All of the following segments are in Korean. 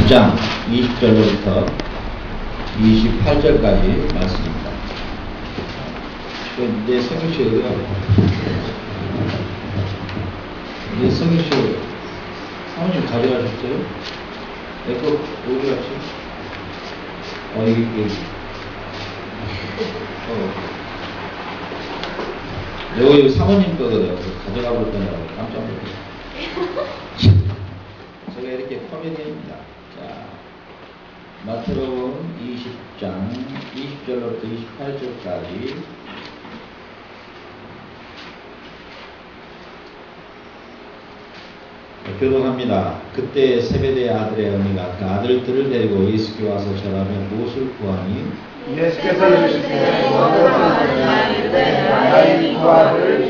20장 20절로부터 28절까지 말씀입니다. 내 성경씨 어디가? 내 성경씨 사모님 가져가셨어요? 내 거 어디 갔지? 여기. 여기 사모님 거거든요. 가져가 볼 거냐고 깜짝 놀랐어요. 제가 이렇게 코미디입니다. 자, 마태복음 20장 20절로부터 28절까지 교독합니다. 그때 세베대의 아들의 어머니가 그 아들들을 데리고 예수께 와서 절하며 무엇을 구하니? 예수께서 이르시되 나의 구하를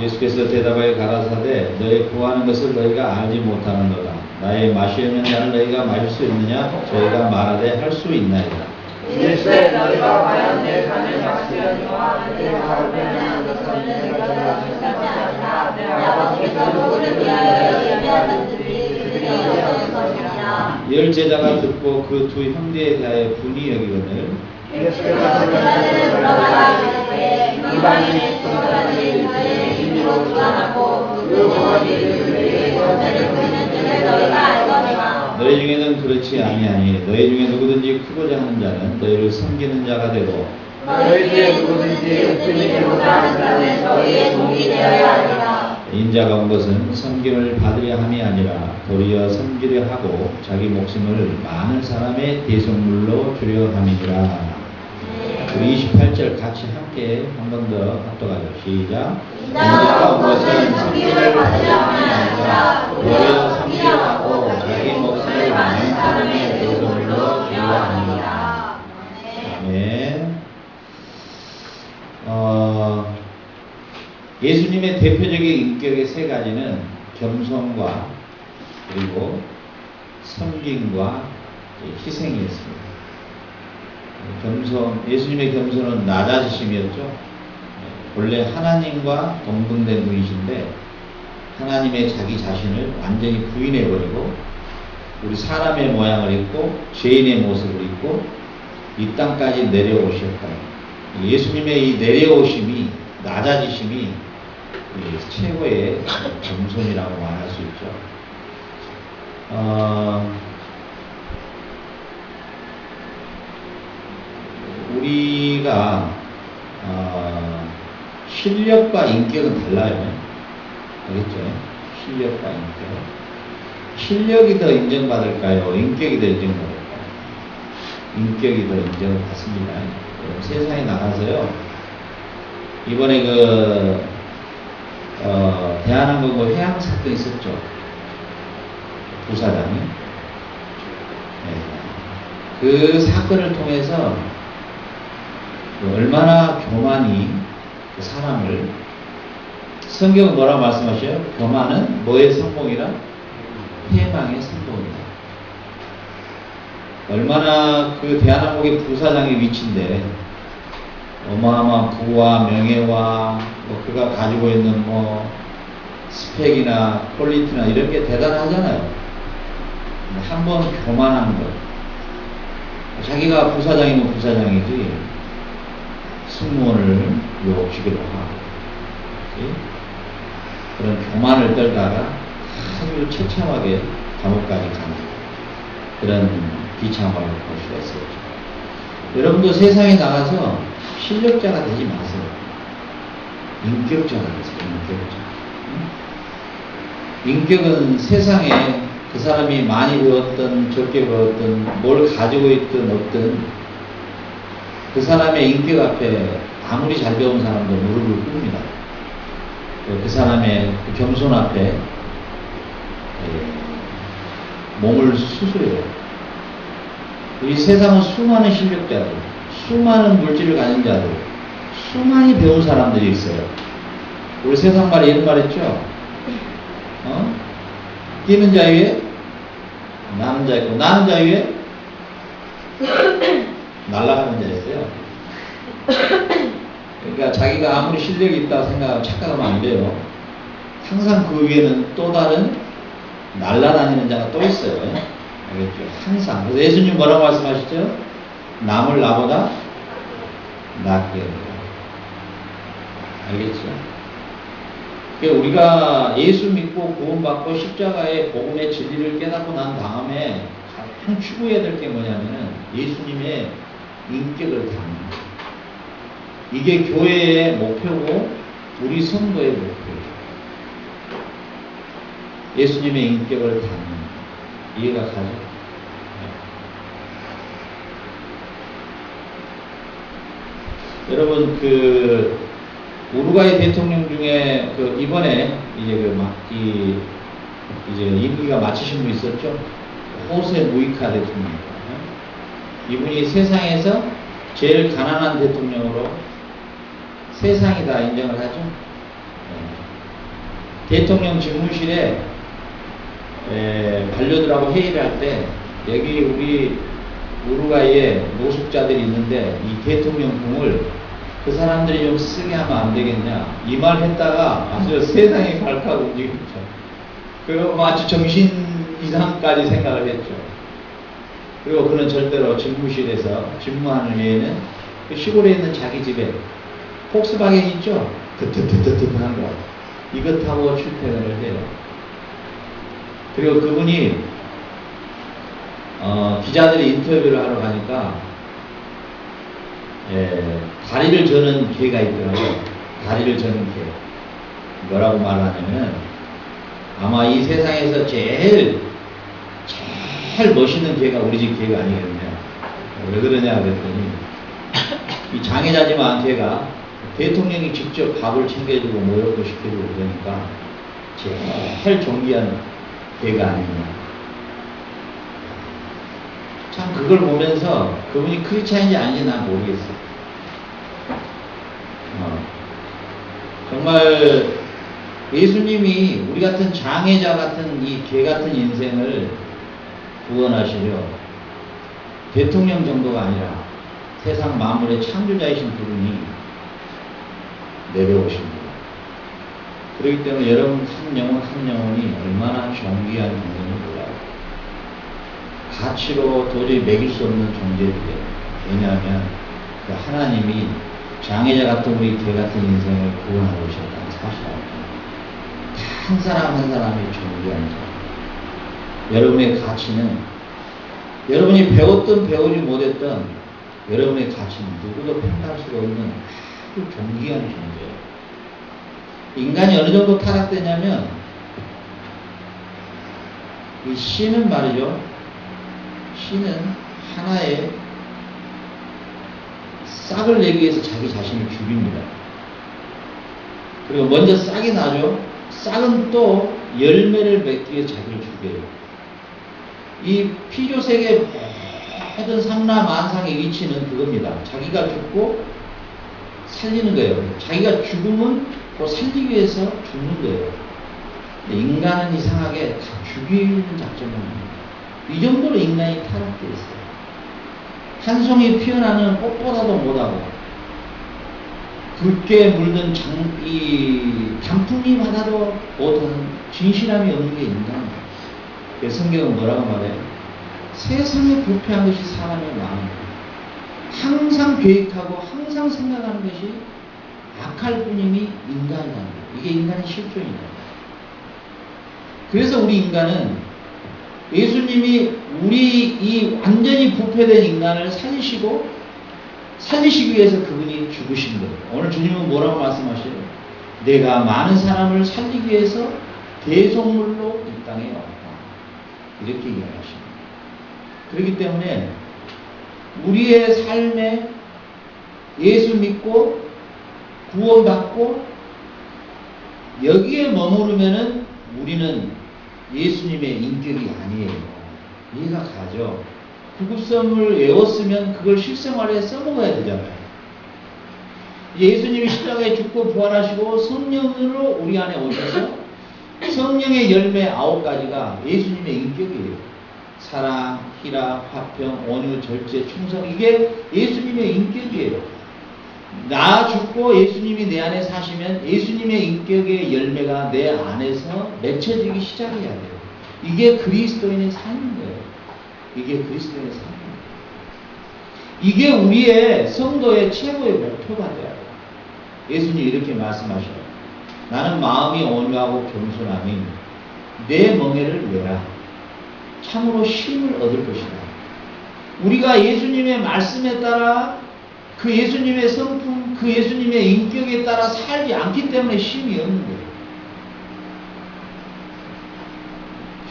예수께서 대답하여 가라사대 너희 구하는 것을 너희가 알지 못하는도다. 나의 마시려는 잔을 너희가 마실 수 있느냐? 저희가 말하되 할 수 있나이다. 이르시되 너희가 과연 내 잔을 마시려니와 내 가르치는 것은 내가 주는 것이 아니라 내 아버지께서 누구를 위하여 예비하는 그들이 얻을 것이라. 열 제자가 듣고 그 두 형제에 대하여 분이 여기거늘 예수께서 제자들을 불러다가 이르시되 이방인의 소유자들이 그의 힘으로 주관하고 그 구원이 그들에게 권세를 부리는 줄을 너희가 알거니와. 너희 중에는 그렇지 아니하니 너희 중에 누구든지 크고자 하는 자는 너희를 섬기는 자가 되고 너희 중에 누구든지 은근히 되고자 하는 자는 너희의 종이 되어야 하리라. 인자가 온 것은 섬김을 받으려 함이 아니라 도리어 섬기려 하고 자기 목숨을 많은 사람의 대속물로 주려 함이니라. 우리 28절 같이 함께 한 번 더 합독하죠. 시작. 인자가 온 것은 섬김을 받으려 함이 아니라 도리어 섬기려 하고 자기 목숨을 많은 사람의 대속물로 주려 함이니라. 아멘. 예수님의 대표적인 인격의 세 가지는 겸손과 그리고 섬김과 희생이었습니다. 예수님의 겸손은 낮아지심이었죠. 원래 하나님과 동등된 분이신데 하나님의 자기 자신을 완전히 부인해버리고 우리 사람의 모양을 입고 죄인의 모습을 입고 이 땅까지 내려오셨다. 예수님의 이 내려오심이 낮아지심이 최고의 겸손이라고 말할 수 있죠. 우리가 실력과 인격은 달라요. 알겠죠? 실력과 인격. 실력이 더 인정받을까요? 인격이 더 인정받을까요? 인격이 더 인정을 받습니다. 세상에 나가서요. 이번에 대한항공 해양 사건 있었죠. 부사장이. 네. 그 사건을 통해서 얼마나 교만이 그 사람을 성경은 뭐라고 말씀하셔요? 교만은 뭐의 성공이라? 패망의 성공이다. 얼마나 그 대한항공의 부사장의 위치인데 어마어마한 부와 명예와 뭐 그가 가지고 있는 뭐 스펙이나 퀄리티나 이런 게 대단하잖아요. 한번 교만한 것. 자기가 부사장이면 부사장이지 승무원을 욕시기도 하고 그런 교만을 떨다가 아주 처참하게 감옥까지 가는 그런 비참함을 볼 수가 있었죠. 여러분도 세상에 나가서 실력자가 되지 마세요. 인격자가 되세요. 인격은 세상에 그 사람이 많이 배웠든 적게 배웠든 뭘 가지고 있든 없든 그 사람의 인격 앞에 아무리 잘 배운 사람도 무릎을 꿇습니다. 그 사람의 그 겸손 앞에 몸을 수술해요. 이 세상은 수많은 실력자들, 수많은 물질을 가진 자들, 수많이 배운 사람들이 있어요. 우리 세상 말에 이런 말 했죠? 뛰는 자 위에 나는 자 있고, 나는 자 위에 날아가는 자 있어요. 그러니까 자기가 아무리 실력이 있다고 생각하고 착각하면 안 돼요. 항상 그 위에는 또 다른 날아다니는 자가 또 있어요. 알겠죠? 항상. 그래서 예수님 뭐라고 말씀하시죠? 남을 나보다 낫게 해라. 알겠죠? 그러니까 우리가 예수 믿고 구원받고 십자가의 복음의 진리를 깨닫고 난 다음에 가장 추구해야 될 게 뭐냐면은 예수님의 인격을 닮는 거예요. 이게 교회의 목표고 우리 성도의 목표예요. 예수님의 인격을 닮는 거예요. 이해가 가죠? 네. 여러분 우루과이 대통령 중에 이번에 이제 이제 임기가 마치신 분 있었죠? 호세 무이카 대통령. 이분이 세상에서 제일 가난한 대통령으로 세상이 다 인정을 하죠. 대통령 집무실에 관료들하고 회의를 할 때 여기 우리 우루과이에 노숙자들이 있는데 이 대통령 궁을 그 사람들이 좀 쓰게 하면 안 되겠냐 이 말 했다가 아주 세상이 발칵 움직였죠. 그리고 아주 정신 이상까지 생각을 했죠. 그리고 그는 절대로 집무실에서 집무하는 외에는 그 시골에 있는 자기 집에 폭스바겐 있죠? 드드드드드 하는 거 이거 타고 출퇴근을 해요. 그리고 그분이 기자들이 인터뷰를 하러 가니까 다리를 저는 개가 있더라고요. 다리를 저는 개. 뭐라고 말하냐면 아마 이 세상에서 제일 멋있는 개가 우리 집 개가 아니겠냐. 왜 그러냐 그랬더니 이 장애자지만 개가 대통령이 직접 밥을 챙겨주고 모욕도 시켜주고 그러니까 제일 존귀한 개가 아니냐. 참 그걸 보면서 그분이 크리스찬인지 아닌지 난 모르겠어요. 정말 예수님이 우리 같은 장애자 같은 이 개 같은 인생을 구원하시려 대통령 정도가 아니라 세상 만물의 창조자이신 그분이 내려오십니다. 그렇기 때문에 여러분 한 영혼 한 영혼이 얼마나 존귀한 존재인지 몰라요. 가치로 도저히 매길 수 없는 존재들이에요. 왜냐하면 그 하나님이 장애자 같은 우리 개 같은 인생을 구원하고 오셨다는 사실입니다. 한 사람 한 사람이 존귀한 자. 여러분의 가치는 여러분이 배웠든 배우지 못했든 여러분의 가치는 누구도 평가할 수가 없는 아주 존귀한 존재예요. 인간이 어느 정도 타락되냐면 이 신은 말이죠. 신은 하나의 싹을 내기 위해서 자기 자신을 죽입니다. 그리고 먼저 싹이 나죠. 싹은 또 열매를 맺기 위해 자기를 죽여요. 이 피조세계 모든 상라만상의 위치는 그겁니다. 자기가 죽고 살리는 거예요. 자기가 죽으면 또 살리기 위해서 죽는 거예요. 근데 인간은 이상하게 다 죽이는 작전을 합니다. 이 정도로 인간이 타락되어 있어요. 한 송이 피어나는 꽃보다도 못하고 굵게 물든 이 단풍잎 하나도 못하는 진실함이 없는 게 인간이에요. 그래서 성경은 뭐라고 말해요? 세상에 부패한 것이 사람의 마음이에요. 항상 계획하고 항상 생각하는 것이 악할 뿐임이 인간이라는 거예요. 이게 인간의 실존이다. 그래서 우리 인간은 예수님이 우리 이 완전히 부패된 인간을 살리시기 위해서 그분이 죽으신 거예요. 오늘 주님은 뭐라고 말씀하셔요? 내가 많은 사람을 살리기 위해서 대속물로 이 땅에 왔다. 이렇게 이야기하십니다. 그렇기 때문에 우리의 삶에 예수 믿고 구원받고 여기에 머무르면은 우리는 예수님의 인격이 아니에요. 이해가 가죠? 구급성을 외웠으면 그걸 실생활에 써먹어야 되잖아요. 예수님이 십자가에 죽고 부활하시고 성령으로 우리 안에 오셔서 성령의 열매 9가지가 예수님의 인격이에요. 사랑, 희락, 화평, 온유, 절제, 충성. 이게 예수님의 인격이에요. 나 죽고 예수님이 내 안에 사시면 예수님의 인격의 열매가 내 안에서 맺혀지기 시작해야 돼요. 이게 그리스도인의 삶인 거예요. 이게 그리스도인의 삶입니다. 이게 우리의 성도의 최고의 목표가 돼야 돼요. 예수님이 이렇게 말씀하셔요. 나는 마음이 온유하고 겸손하니 내 멍에를 메라. 참으로 쉼을 얻을 것이다. 우리가 예수님의 말씀에 따라 그 예수님의 성품, 그 예수님의 인격에 따라 살지 않기 때문에 쉼이 없는 거예요.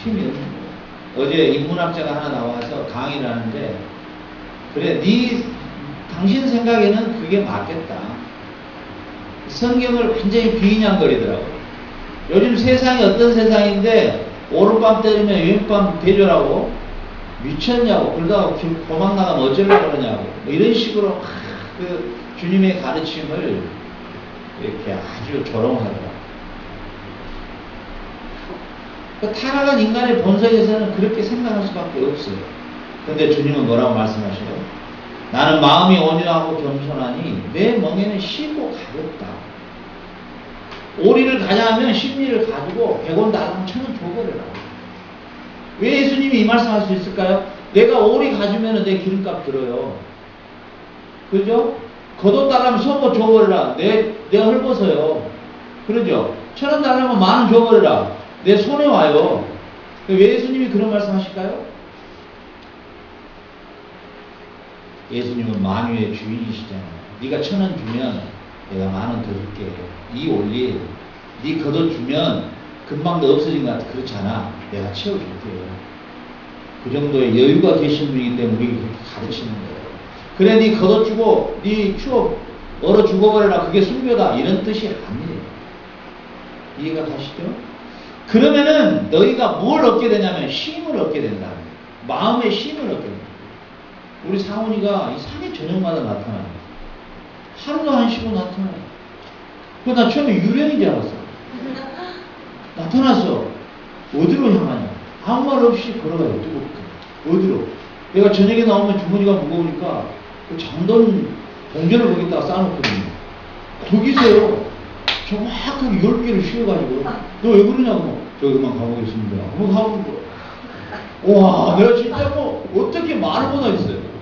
쉼이 없는 거예요. 어제 인문학자가 하나 나와서 강의를 하는데 그래, 당신 생각에는 그게 맞겠다. 성경을 완전히 비인양거리더라고요. 요즘 세상이 어떤 세상인데 오른밤 때리면 왼밤 대조라고 미쳤냐고 그러다가 도망 나가면 어쩌려고 그러냐고 뭐 이런 식으로 그 주님의 가르침을 이렇게 아주 조롱하더라고요. 그 타락한 인간의 본성에서는 그렇게 생각할 수밖에 없어요. 근데 주님은 뭐라고 말씀하셔요? 나는 마음이 온유하고 겸손하니 내 멍에는 쉬고 가볍다. 오리를 가자면 심리를 가지고 100원 달라면 1000원 줘버려라. 왜 예수님이 이 말씀할 수 있을까요? 내가 오리 가주면 내 기름값 들어요. 그죠? 겉옷 달라면 속옷 줘버려라. 내가 헐벗어요. 그러죠? 1000원 달라면 10,000원 줘버려라. 내 손에 와요. 왜 예수님이 그런 말씀 하실까요? 예수님은 만유의 주인이시잖아요. 네가 1,000원 주면 내가 10,000원 더 줄게. 이 원리, 네 겉옷 주면 금방 더 없어진 것 같아. 그렇지 않아. 내가 채워줄게. 그 정도의 여유가 계신 분이기 때문에 우리 그렇게 가르치는 거예요. 그래, 네 겉옷 주고 네 추억 얼어 죽어버려라. 그게 순교다. 이런 뜻이 아니에요. 이해가 가시죠? 그러면은 너희가 뭘 얻게 되냐면 쉼을 얻게 된다. 마음의 쉼을 얻게 된다. 우리 상훈이가 이상하게 저녁마다 나타나요. 하루도 안 쉬고 나타나요. 그래서 나 처음에 유령인 줄 알았어. 나타났어. 어디로 향하냐? 아무 말 없이 걸어가요. 뜨겁게. 어디로? 내가 저녁에 나오면 주머니가 무거우니까 그 장던 동전을 거기다가 쌓아놓거든요. 거기서요. 정확하게 10개를 씌워가지고 너 왜 그러냐고. 저 그만 가보겠습니다. 그만 가보는 거야. 와, 내가 진짜 뭐 어떻게 말을 못하겠어요.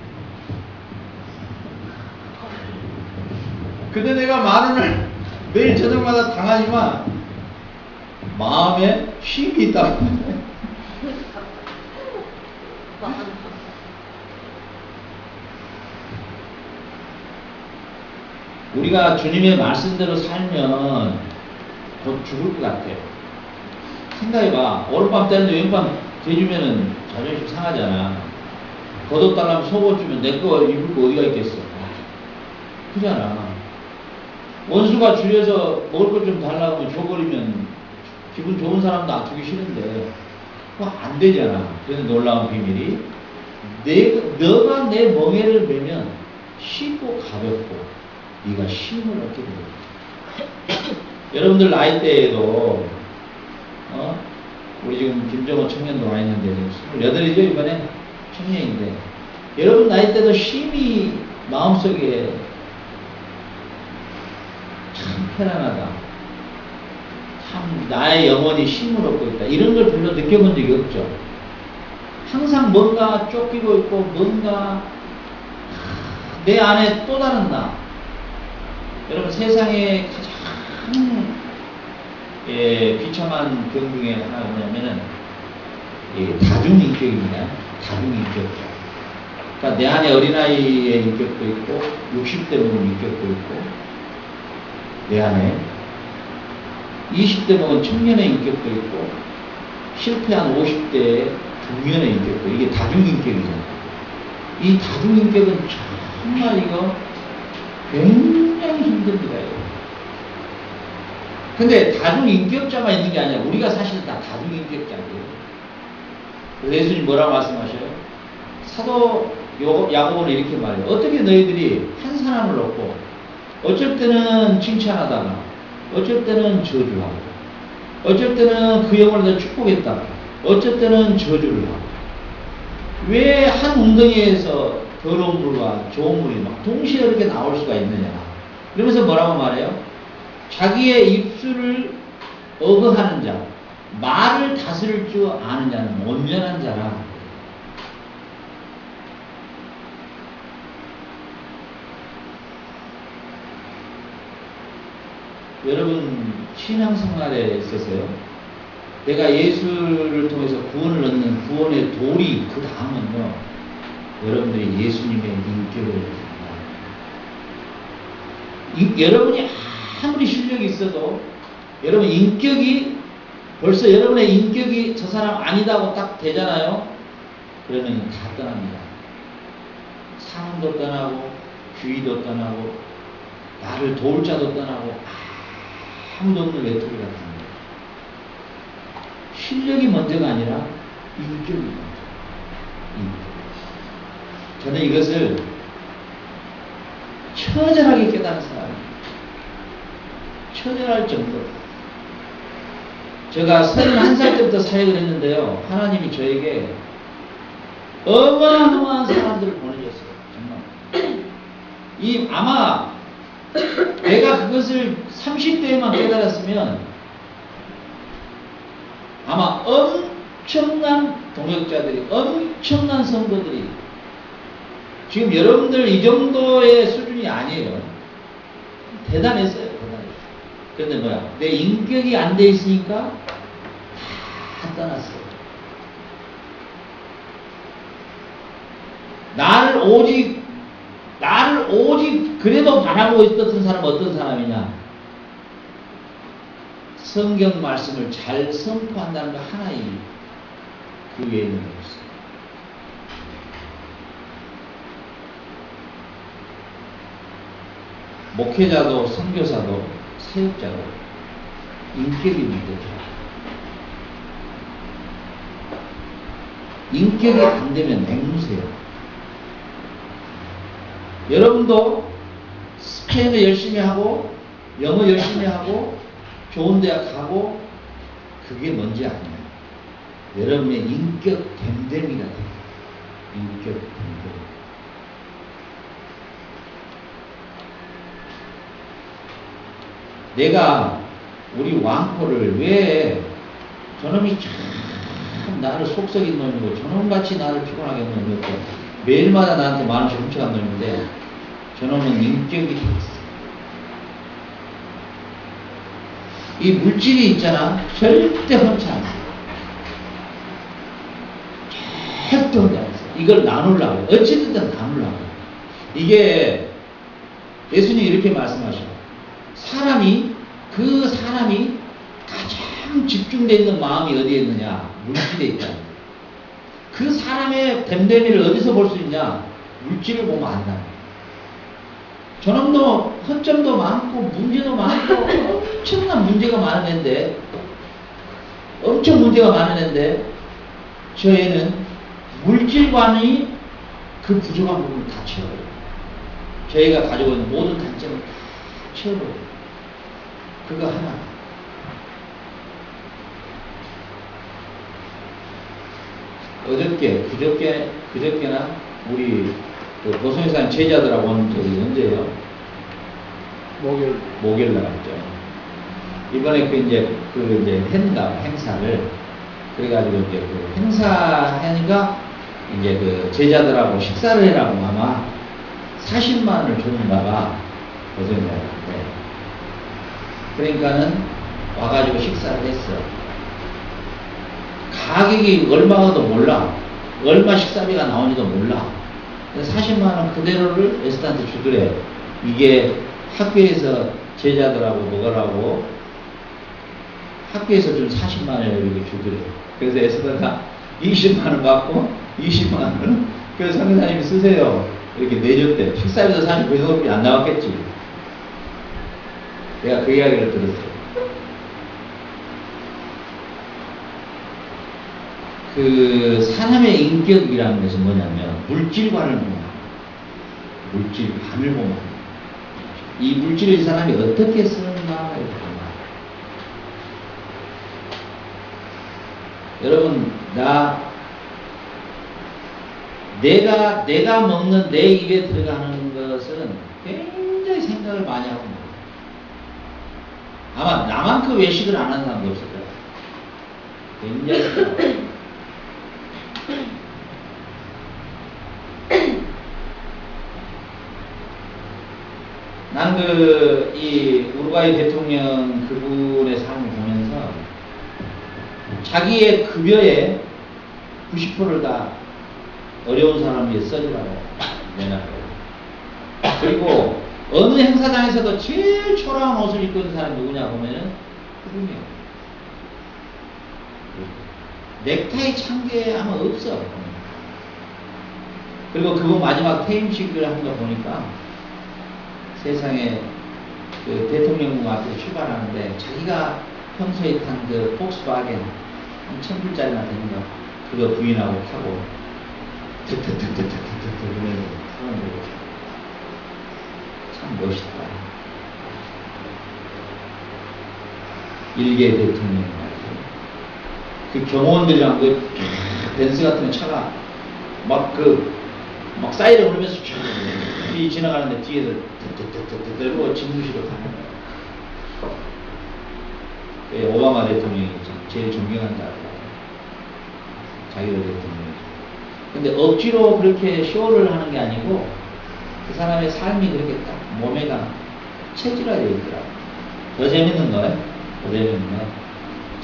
근데 내가 만원을 매일 저녁마다 당하지만 마음에 쉼이 있다. 우리가 주님의 말씀대로 살면 곧 죽을 것 같아요. 생각해봐. 오른밤 때는데 왼밤 대주면은 자존심 상하잖아. 겉옷 달라면 속옷 주면 내 거 입을 거 어디가 있겠어. 그잖아. 원수가 주위에서 먹을 것 좀 달라고 하면 줘버리면 기분 좋은 사람도 안 주기 싫은데 그거 안 되잖아. 그래서 놀라운 비밀이 너가 내 멍에를 매면 쉽고 가볍고 네가 쉼을 얻게 됩니다. 여러분들 나이대에도 우리 지금 김정호 청년도 와 있는데 28이죠 이번에 청년인데 여러분 나이대도 쉼이 마음속에 참 편안하다. 참 나의 영혼이 쉼을 얻고 있다. 이런 걸 별로 느껴본 적이 없죠. 항상 뭔가 쫓기고 있고 뭔가 내 안에 또 다른 나. 여러분 세상에 가장 비참한 병 중에 하나가 뭐냐면은 다중인격입니다. 다중인격자. 그러니까 내 안에 어린아이의 인격도 있고 60대 먹은 인격도 있고 내 안에 20대 먹은 청년의 인격도 있고 실패한 50대의 중년의 인격도 이게 다중인격이잖아요. 이 다중인격은 정말 이거 굉장히 힘듭니다. 근데 다중인격자만 있는 게 아니라 우리가 사실 다 다중인격자예요. 예수님 뭐라고 말씀하셔요? 사도 야고보는 이렇게 말해요. 어떻게 너희들이 한 사람을 놓고 어쩔 때는 칭찬하다가 어쩔 때는 저주하고 어쩔 때는 그 영혼을 다 축복했다가 어쩔 때는 저주를 하고 왜 한 웅덩이에서 더러운 물과 좋은 물이 막 동시에 이렇게 나올 수가 있느냐. 그러면서 뭐라고 말해요? 자기의 입술을 어거하는 자, 말을 다스릴 줄 아는 자는 온전한 자라. 여러분 신앙생활에 있어서요, 내가 예수를 통해서 구원을 얻는 구원의 도리, 그 다음은요, 여러분들이 예수님의 인격을 여러분이 아무리 실력이 있어도 여러분 인격이 벌써 여러분의 인격이 저 사람 아니다고 딱 되잖아요. 그러면 다 떠납니다. 사랑도 떠나고 귀의도 떠나고 나를 도울 자도 떠나고 아무도 없는 외톨이 같은 거예요. 실력이 먼저가 아니라 인격이 먼저. 저는 이것을 처절하게 깨달은 사람입니다. 처절할 정도로. 제가 31살 때부터 사역을 했는데요, 하나님이 저에게 어마어마한 사람들을 보내줬어요. 정말. 아마 내가 그것을 30대에만 깨달았으면 아마 엄청난 동역자들이, 엄청난 성도들이, 지금 여러분들 이 정도의 수준이 아니에요. 대단했어요. 대단했어요. 그런데 뭐야? 내 인격이 안 돼 있으니까 다 떠났어요. 나를 오직 그래도 바라고 있었던 사람은 어떤 사람이냐? 성경 말씀을 잘 선포한다는 거 하나의 그 외에는 없어요. 목회자도 선교사도 사역자도 인격이 문제죠. 인격이 안 되면 맹무새요. 여러분도 스페인어 열심히 하고 영어 열심히 하고 좋은 대학 가고 그게 뭔지 아니에요. 여러분의 인격 댐댐이가 돼요. 인격 댐댐. 내가 우리 왕호를 왜 저놈이 참 나를 속썩인 놈이고 저놈같이 나를 피곤하게 하는 놈이고 매일마다 나한테 마음을 훔쳐간 놈인데 저놈은 인격이 있어. 이 물질이 있잖아. 절대 혼자 안 돼. 절대 혼자 안 돼. 이걸 나누려고. 어찌든 나누려고. 이게 예수님이 이렇게 말씀하셔. 그 사람이 가장 집중되어 있는 마음이 어디에 있느냐? 물질에 있다. 그 사람의 댐댐이를 어디서 볼 수 있냐? 물질을 보면 안다. 저놈도 허점도 많고 문제도 많고 엄청난 문제가 많은 애인데, 엄청 문제가 많은 애인데 저 애는 물질관이 그 부족한 부분을 다 채워요. 저희가 가지고 있는 모든 단점을 다 채워요. 그거 하나. 그저께나 우리 그 보성회사님 제자들하고 온 적이 언제예요? 목요일 날 왔죠. 이번에 이제 행사를 그래가지고 이제 그 행사하니까 이제 그 제자들하고 식사를 해라고 아마 40만 원을 줬는가 봐. 보성회사님한테. 그러니까는 와가지고 식사를 했어. 가격이 얼마가도 몰라. 얼마 식사비가 나오는지도 몰라. 40만 원 그대로를 에스터한테 주더래. 이게 학교에서 제자들하고 먹으라고 학교에서 준 40만 원을 이렇게 주더래. 그래서 에스터가 20만 원 받고 20만 원을 그래서 선교사님이 쓰세요. 이렇게 내줬대. 식사비도 사실 그 정도밖에 안 나왔겠지. 내가 그 이야기를 들었어요. 그 사람의 인격이라는 것은 뭐냐면 물질관을 보면, 물질관을 보면 이 물질을 이 사람이 어떻게 쓰는가 이렇게 보면. 여러분 내가 먹는 내 입에 들어가는 것은 굉장히 생각을 생각을 많이 하고 있는 거예요. 아마 나만큼 외식을 안 하는 사람도 없을 거예요. 굉장히 생각을. 나는 이 우루과이 대통령 그분의 삶을 보면서 자기의 급여의 90%를 다 어려운 사람 위해 써주라고 내놨어요. 그리고 어느 행사장에서도 제일 초라한 옷을 입고 있는 사람이 누구냐 보면은 그분이에요. 넥타이 찬 게 아마 없어. 그리고 그분 마지막 퇴임식을 한 거 보니까 세상에 그 대통령궁 앞에 출발하는데 자기가 평소에 탄 그 폭스바겐 한 1000불짜리나 되는 거 그거 부인하고 타고 득득득득득득득 그러면서 타는 거고 참 멋있다. 일개 대통령 말이죠. 그 경호원들이랑 그 벤스 같은 차가 막 사이렌 울면서 쭉 지나가는데 뒤에서 득득득득득 들고 집무실로 가는 거예요. 오바마 대통령이 제일 존경한다 하더라고요. 자기들 대통령이. 근데 억지로 그렇게 쇼를 하는 게 아니고 그 사람의 삶이 그렇게 딱 몸에가 체질화되어 있더라고요. 더 재밌는 거예요. 더 재밌는 건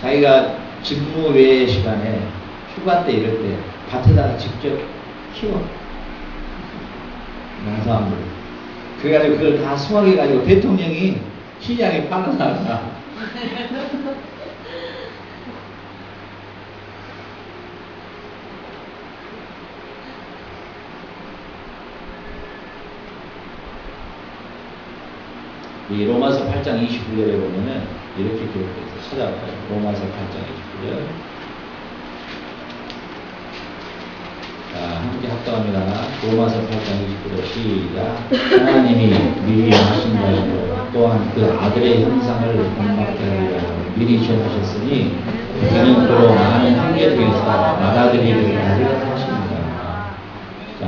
자기가 직무 외의 시간에 휴가 때 이럴 때 밭에다가 직접 키워. 농사물. 그래가지고 그걸 다 수확해가지고 대통령이 시장에 팔아나가. 이 로마서 8장 29절에 보면은 이렇게 기록되어 있어요. 찾아봐요. 로마서 8장 29절. 자, 함께 합독합니다. 로마서 8장 29절 시작. 하나님이 미리 하신 바대로 또한 그 아들의 형상을 본받게 하기 위하여 미리 정하셨으니 그는 그로 많은 형제 중에서 맏아들이 하려 하십니다. 자,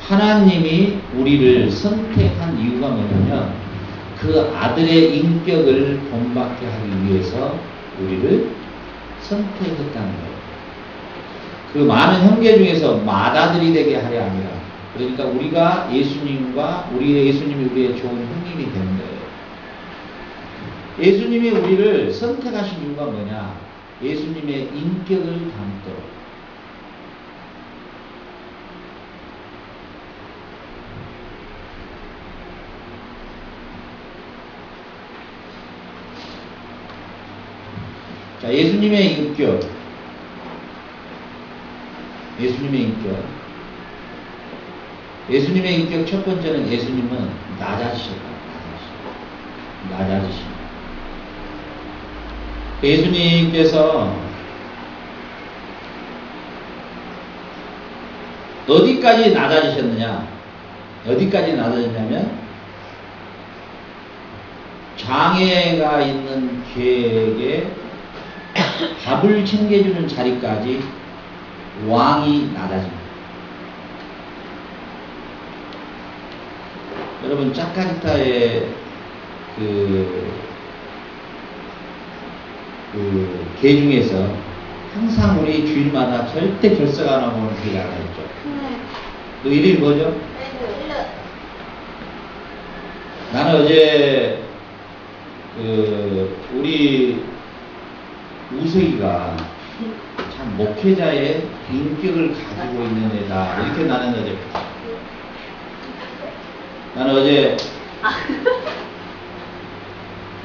하나님이 우리를 선택한 이유가 뭐냐면 그 아들의 인격을 본받게 하기 위해서 우리를 선택했다는 거예요. 그 많은 형제 중에서 맏아들이 되게 하려 합니다. 그러니까 우리가 예수님과 예수님이 우리의 좋은 형님이 되는 거예요. 예수님이 우리를 선택하신 이유가 뭐냐? 예수님의 인격을 담도록. 자, 예수님의 인격. 예수님의 인격. 예수님의 인격 첫 번째는 예수님은 낮아지셨다. 낮아지십니다. 예수님께서 어디까지 낮아지셨느냐? 어디까지 낮아졌냐면 장애가 있는 개에게 밥을 챙겨주는 자리까지 왕이 낮아집니다. 여러분 짜카르타의 개 중에서 항상 우리 주일마다 절대 결석 안 하고 오는 개가 하나 있죠. 그 이름이 뭐죠? 나는 어제 우리 우석이가 참 목회자의 인격을 가지고 있는 애다 이렇게 나는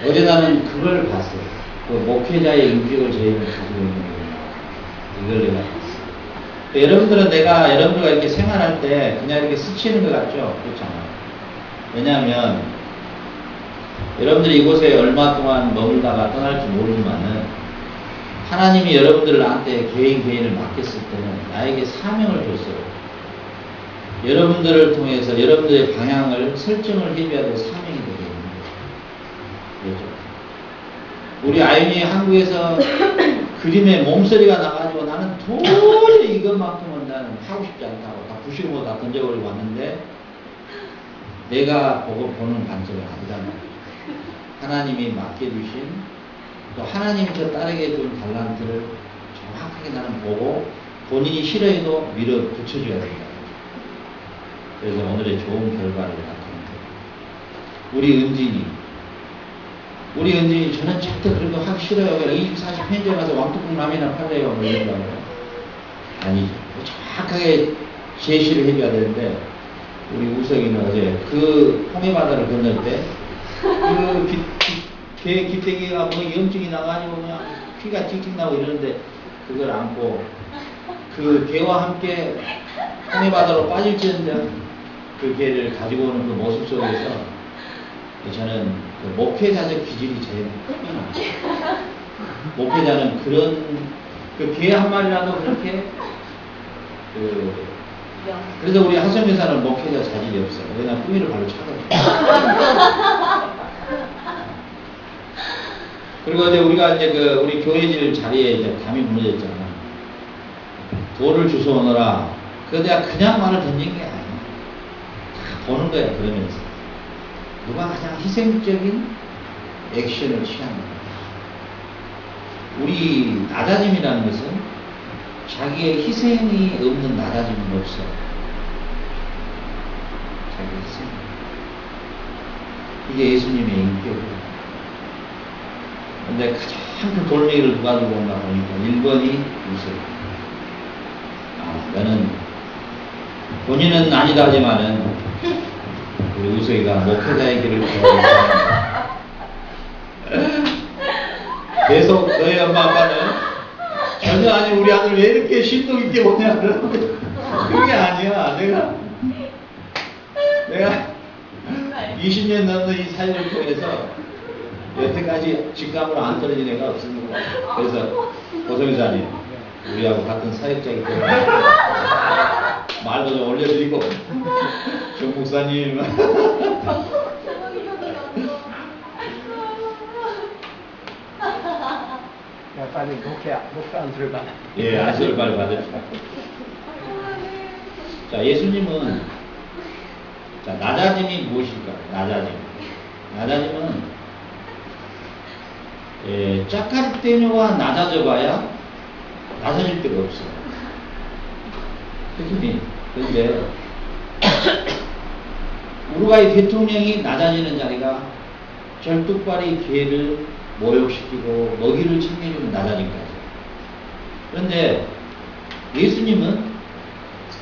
어제 나는 그걸 봤어요. 그 목회자의 인격을 제일 가지고 있는 거구나. 이걸 내가 봤어요. 여러분들은 여러분들과 이렇게 생활할 때 그냥 이렇게 스치는 것 같죠? 그렇잖아요. 왜냐하면 여러분들이 이곳에 얼마 동안 머물다가 떠날지 모르지만은 하나님이 여러분들을 나한테 개인을 맡겼을 때는 나에게 사명을 줬어요. 여러분들을 통해서 여러분들의 방향을 설정을 해줘야 될 사명이 되거든요. 그렇죠? 우리 아윤이 한국에서 그림에 몸소리가 나가지고 나는 도저히 이것만큼은 나는 하고 싶지 않다고 다 부시고 다 던져버리고 왔는데 내가 보는 관점이 아니잖아요. 하나님이 맡겨주신 또 하나님이 저 딸에게 준 달란트를 정확하게 나는 보고 본인이 싫어해도 밀어 붙여줘야 된다. 그래서 오늘의 좋은 결과를 나타냅니다. 우리 은진이 저는 절대 그런 거 하기 싫어요. 24시 편의점 가서 왕뚜껑 라면이나 팔래요. 뭐 이런다고. 아니죠. 정확하게 제시를 해줘야 되는데 우리 우석이는 어제 그 홍해바다를 건널 때 개 기대기가 뭐 염증이 나가지고 그냥 피가 틱틱 나고 이러는데 그걸 안고 그 개와 함께 홍해바다로 빠질지언정 그 개를 가지고 오는 그 모습 속에서 저는 그 목회자적 기질이 제일 큽니다. 목회자는 그런 그 개 한 마리라도 그렇게 그래서 우리 하성교사는 목회자 자질이 없어요. 왜냐면 꾸미를 발로 차거든요. 그리고 이제 우리가 이제 우리 교회질 자리에 이제 담이 무너졌잖아. 돌을 주워오너라. 그거 내가 그냥 말을 던진 게 아니야. 다 보는 거야, 그러면서. 누가 가장 희생적인 액션을 취합니다. 우리 낮아짐이라는 것은 자기의 희생이 없는 낮아짐은 없어. 자기 희생. 이게 예수님의 인격이에요. 근데 가장 큰 돌멩이를 누가 들고 온가 보니까 1번이 우석. 너는 본인은 아니다 하지만은 우리 우석이가 목회자의 길을 걸어가니까 계속 너희 엄마 아빠는 전혀 아니 우리 아들 왜 이렇게 심도 있게 보냐 그러는데 그게 아니야. 내가 20년 넘는 이 사회를 통해서 여태까지 직감으로 안 떨어진 애가 없습니다. 그래서 고성사님 우리하고 같은 사역자이기 때문에 말도 좀 올려드리고 정 목사님 야, 빨리 목회 안수를 받아. 예, 안수를 빨리 받으십시오. 자, 예수님은 자, 낮아짐이 무엇일까? 낮아짐은 짜까리떼녀가 낮아져봐야 낮아질 데가 없어요. 그런데 우루과이 대통령이 낮아지는 자리가 절뚝발이 개를 모욕시키고 먹이를 챙겨주는 낮아짐까지. 그런데 예수님은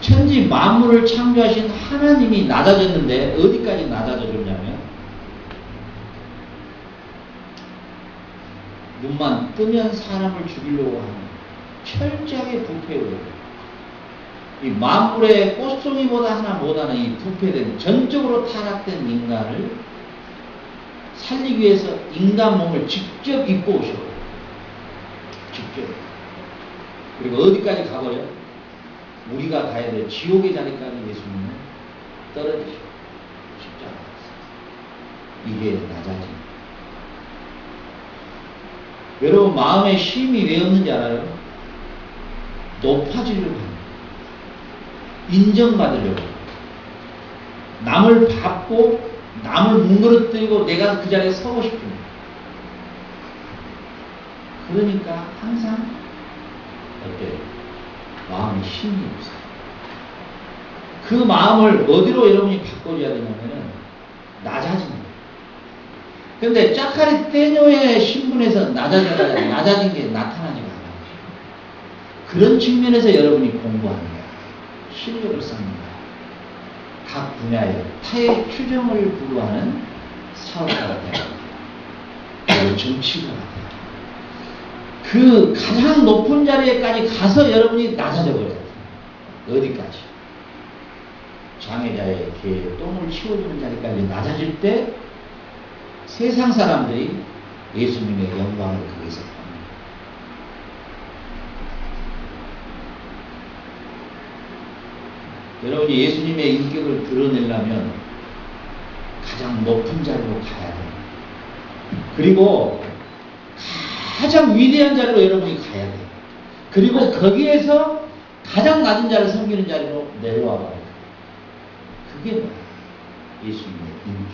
천지 만물을 창조하신 하나님이 낮아졌는데 어디까지 낮아졌냐면 눈만 뜨면 사람을 죽이려고 하는 철저하게 부패로 이 만물의 꽃송이보다 하나 못하는 이 부패된 전적으로 타락된 인간을 살리기 위해서 인간 몸을 직접 입고 오셨고 직접 그리고 어디까지 가버려? 우리가 가야 될 지옥의 자리까지 예수님은 떨어지시고 십자가 이게 낮아짐. 여러분 마음에 쉼이 왜 없는지 알아요? 높아지려고 합니다. 인정받으려고. 남을 밟고 남을 뭉그러뜨리고 내가 그 자리에 서고 싶습니다. 그러니까 항상 어때요? 마음에 힘이 없어요. 그 마음을 어디로 여러분이 바꿔줘야 되냐면은 낮아지는 거예요. 근데 짜카리 떼녀의 신분에서 낮아진 게 나타나지가 않아요. 그런 측면에서 여러분이 공부하는 거예요. 실력을 쌓는 거예요. 각 분야에 타의 추정을 구루하는 사업가가 되어야 돼요. 그리고 정치가 돼요. 그 가장 높은 자리에까지 가서 여러분이 낮아져 버려야 돼요. 어디까지? 장애자의 개의 똥을 치워주는 자리까지 낮아질 때 세상 사람들이 예수님의 영광을 거기서 봅니다. 여러분이 예수님의 인격을 드러내려면 가장 높은 자리로 가야 돼요. 그리고 가장 위대한 자리로 여러분이 가야 돼요. 그리고 거기에서 가장 낮은 자를 섬기는 자리로 내려와 봐야 돼요. 그게 뭐예요? 예수님의 인격.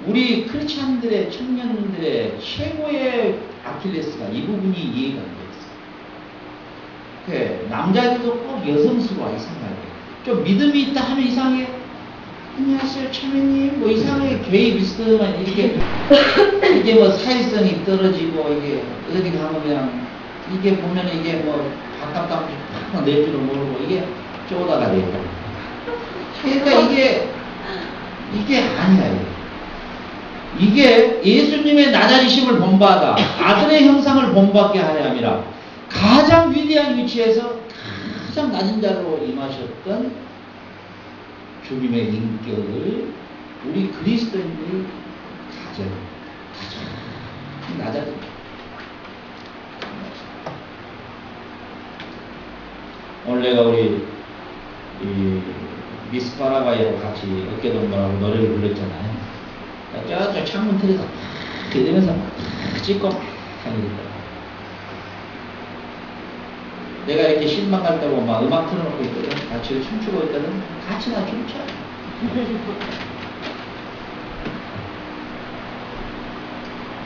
우리 크리스찬들의 청년들의 최고의 아킬레스가 이 부분이 이해가 안 됐어요. 남자들도 꼭 여성스러워 이상하게. 좀 믿음이 있다 하면 이상하게 안녕하세요 차매님 뭐 이상하게 게이 비슷한 이렇게 이게 뭐 사회성이 떨어지고 이게 어디 가면 그냥 이게 보면 이게 뭐 바깥 팍 낼 줄은 모르고 이게 쪼다가 돼요. 그러니까 이게 아니야. 이게 예수님의 낮아지심을 본받아 아들의 형상을 본받게 하려 함이라. 가장 위대한 위치에서 가장 낮은 자로 임하셨던 주님의 인격을 우리 그리스도인들이 가장 낮아진. 오늘 내가 우리 미스 파라과이하고 같이 어깨동무하고 노래를 불렀잖아요. 저쪽 창문 틀에서 막 이러면서 막 찍고 막 하니까 내가 이렇게 실망 갈 때고 막 음악 틀어놓고 있거든. 같이 춤추고 있거든. 같이 나 춤춰.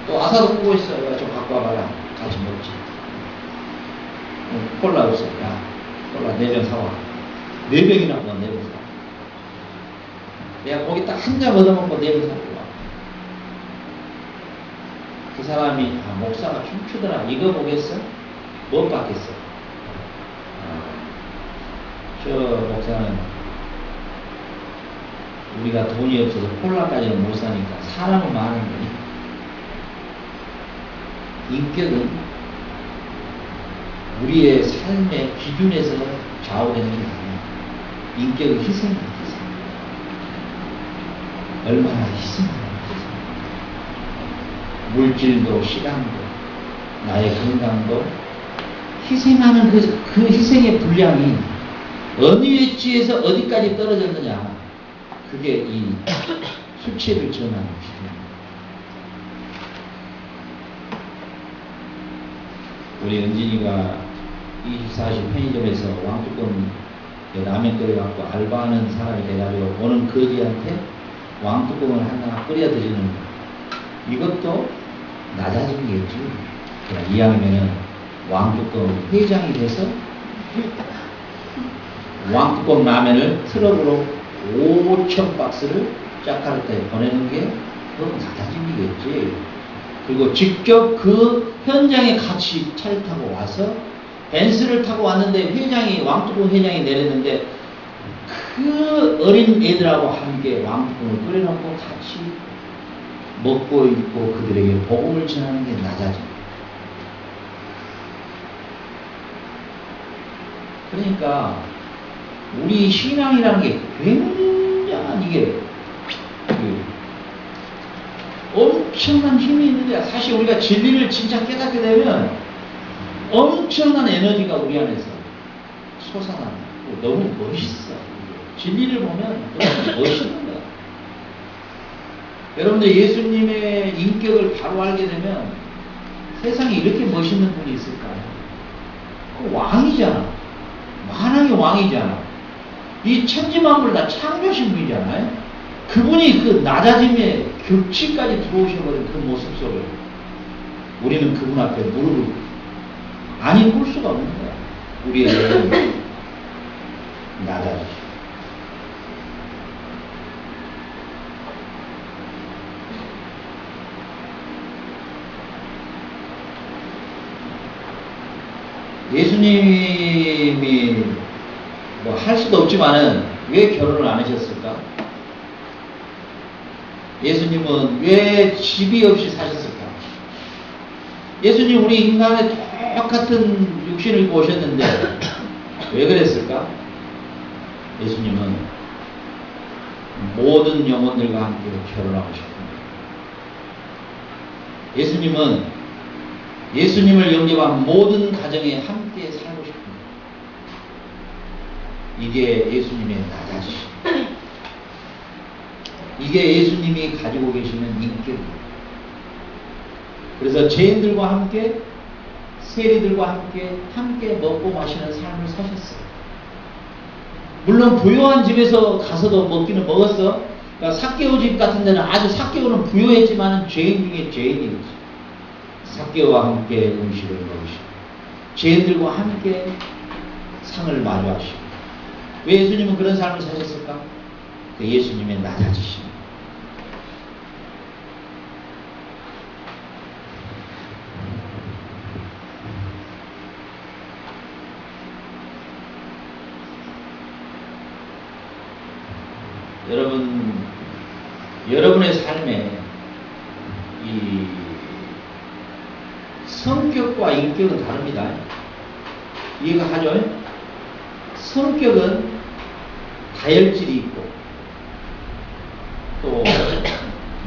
또 아사도 꾸고 있어. 야, 좀 갖고 와봐라. 같이 먹지. 콜라 없어. 야, 콜라 4병 사와. 4병이나 뭐 4병 사와. 내가 거기 딱 한 잔 얻어먹고 4병 사고 와. 그 사람이 목사가 춤추더라. 이거 보겠어? 못 받겠어. 저 목사는 우리가 돈이 없어서 콜라까지는 못 사니까 사람은 많은데 인격은 우리의 삶의 기준에서 좌우되는 게 아니야. 인격은 희생이야. 희생. 얼마나 희생하는 물질도 시간도 나의 건강도 희생하는 그 희생의 분량이 어느 위치에서 어디까지 떨어졌느냐, 그게 이 수치를 전하는 기준입니다. 우리 은진이가 24시 편의점에서 왕뚜껑 라면 끓여갖고 알바하는 사람이 돼가지고 오는 거지한테 왕뚜껑을 하나 끓여 드리는 거. 이것도 낮아진 게지. 2학년은 왕뚜껑 회장이 돼서 왕뚜껑 라면을 트럭으로 5,000박스를 자카르타에 보내는 게 더 낮아진 게겠지. 그리고 직접 그 현장에 같이 차를 타고 와서 벤츠를 타고 왔는데 회장이 왕뚜껑 회장이 내렸는데 그 어린 애들하고 함께 왕뚜껑을 끓여놓고 같이 먹고 있고 그들에게 복음을 전하는 게 낮아져. 그러니까 우리 신앙이라는 게 굉장한 이게 엄청난 힘이 있는데, 사실 우리가 진리를 진짜 깨닫게 되면 엄청난 에너지가 우리 안에서 솟아나는 거야. 너무 멋있어. 진리를 보면 너무 멋있는 거야. 여러분들 예수님의 인격을 바로 알게 되면 세상에 이렇게 멋있는 분이 있을까요? 왕이잖아. 만왕의 왕이잖아. 이 천지만물을 다 창조하신 분이잖아요. 그분이 그 낮아짐의 극치까지 들어오셔버린 그 모습 속에 우리는 그분 앞에 무릎을 아니 꿇을 수가 없는 거야. 우리의 낮아지죠. 예수님이 뭐 할 수도 없지만은 왜 결혼을 안 하셨을까? 예수님은 왜 집이 없이 사셨을까? 예수님 우리 인간의 똑같은 육신을 입고 오셨는데 왜 그랬을까? 예수님은 모든 영혼들과 함께 결혼하고 싶습니다. 예수님은 예수님을 영접한 모든 가정에 함께 살고 싶습니다. 이게 예수님의 낮아지심. 이게 예수님이 가지고 계시는 인격입니다. 그래서 죄인들과 함께, 세리들과 함께 먹고 마시는 삶을 사셨어요. 물론 부유한 집에서 가서도 먹기는 먹었어. 그러니까 삭개오 집 같은 데는 아주 삭개오는 부유했지만 죄인 중에 죄인이지. 삭개오와 함께 음식을 먹으시고 죄인들과 함께 상을 마주하시고. 왜 예수님은 그런 삶을 사셨을까? 예수님의 낮아지심. 여러분의 삶에 이 성격과 인격은 다릅니다. 이해가 가죠? 성격은 다혈질이 있고 또